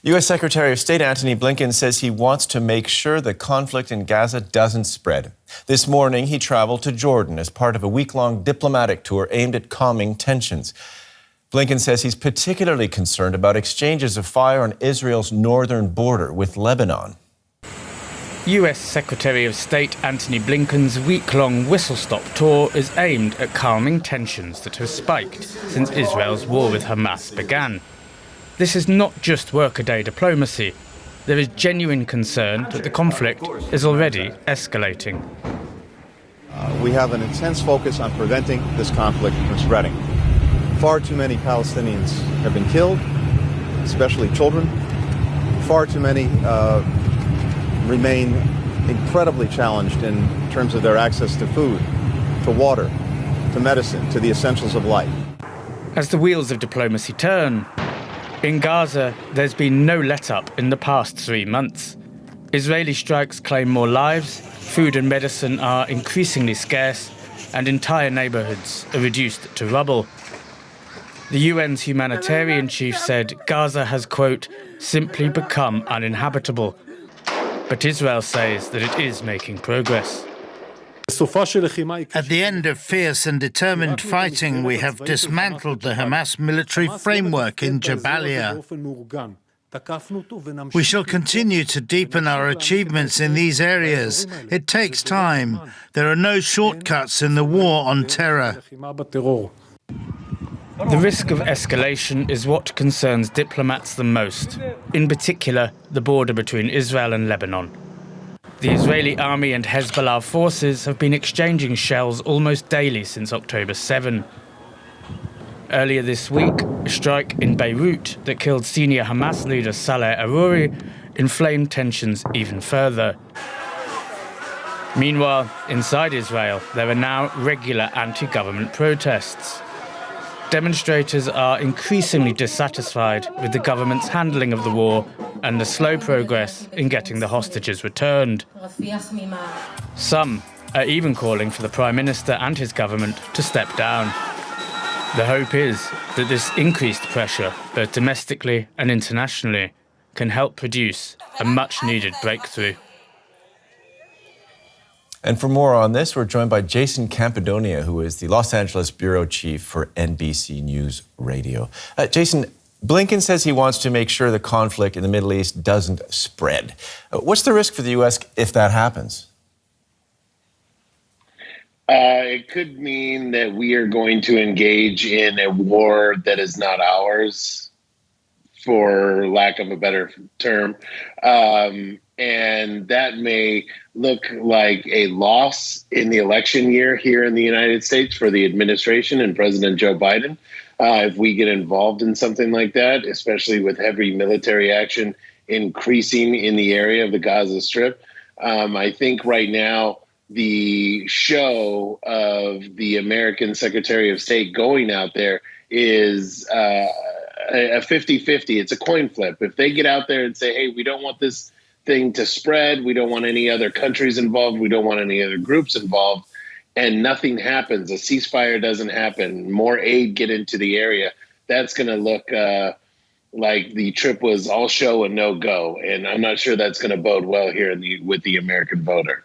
U.S. Secretary of State Antony Blinken says he wants to make sure the conflict in Gaza doesn't spread. This morning, he traveled to Jordan as part of a week-long diplomatic tour aimed at calming tensions. Blinken says he's particularly concerned about exchanges of fire on Israel's northern border with Lebanon. U.S. Secretary of State Antony Blinken's week-long whistle-stop tour is aimed at calming tensions that have spiked since Israel's war with Hamas began. This is not just workaday diplomacy. There is genuine concern that the conflict is already escalating. We have an intense focus on preventing this conflict from spreading. Far too many Palestinians have been killed, especially children. Far too many remain incredibly challenged in terms of their access to food, to water, to medicine, to the essentials of life. As the wheels of diplomacy turn, in Gaza, there's been no let-up in the past 3 months. Israeli strikes claim more lives, food and medicine are increasingly scarce, and entire neighbourhoods are reduced to rubble. The UN's humanitarian chief said Gaza has, quote, simply become uninhabitable. But Israel says that it is making progress. At the end of fierce and determined fighting, we have dismantled the Hamas military framework in Jabalia. We shall continue to deepen our achievements in these areas. It takes time. There are no shortcuts in the war on terror. The risk of escalation is what concerns diplomats the most, in particular the border between Israel and Lebanon. The Israeli army and Hezbollah forces have been exchanging shells almost daily since October 7. Earlier this week, a strike in Beirut that killed senior Hamas leader Saleh Arouri inflamed tensions even further. Meanwhile, inside Israel, there are now regular anti-government protests. Demonstrators are increasingly dissatisfied with the government's handling of the war and the slow progress in getting the hostages returned. Some are even calling for the Prime Minister and his government to step down. The hope is that this increased pressure, both domestically and internationally, can help produce a much-needed breakthrough. And for more on this, we're joined by Jason Campidonia, who is the Los Angeles bureau chief for NBC News Radio. Jason, Blinken says he wants to make sure the conflict in the Middle East doesn't spread. What's the risk for the U.S. if that happens? It could mean that we are going to engage in a war that is not ours, for lack of a better term. And that may look like a loss in the election year here in the United States for the administration and President Joe Biden. If we get involved in something like that, especially with heavy military action increasing in the area of the Gaza Strip. I think right now the show of the American Secretary of State going out there is a 50-50. It's a coin flip. If they get out there and say, hey, we don't want this thing to spread, we don't want any other countries involved, we don't want any other groups involved, and nothing happens, a ceasefire doesn't happen, more aid get into the area, that's going to look like the trip was all show and no go. And I'm not sure that's going to bode well here with the American voter.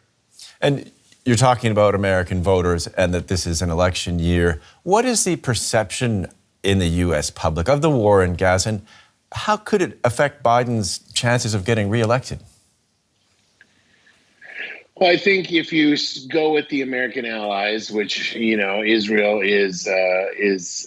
And you're talking about American voters and that this is an election year. What is the perception in the U.S. public of the war in Gaza, and how could it affect Biden's chances of getting reelected? Well, I think if you go with the American allies, which, you know, Israel is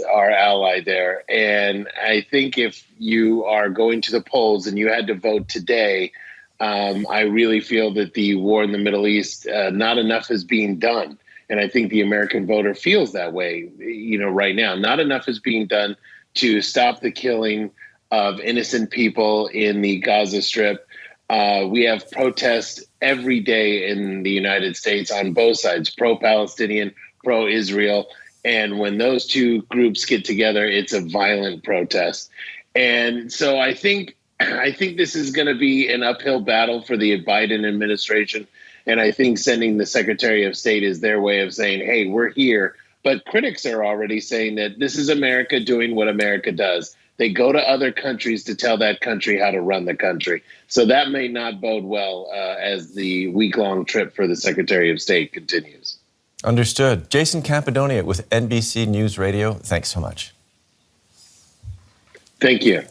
our ally there. And I think if you are going to the polls and you had to vote today, I really feel that the war in the Middle East, not enough is being done. And I think the American voter feels that way, you know, right now. Not enough is being done to stop the killing of innocent people in the Gaza Strip. We have protests every day in the United States on both sides, pro-Palestinian, pro-Israel. And when those two groups get together, it's a violent protest. And so I think this is going to be an uphill battle for the Biden administration. And I think sending the Secretary of State is their way of saying, hey, we're here. But critics are already saying that this is America doing what America does. They go to other countries to tell that country how to run the country. So that may not bode well as the week-long trip for the Secretary of State continues. Understood. Jason Campidonia with NBC News Radio, thanks so much. Thank you.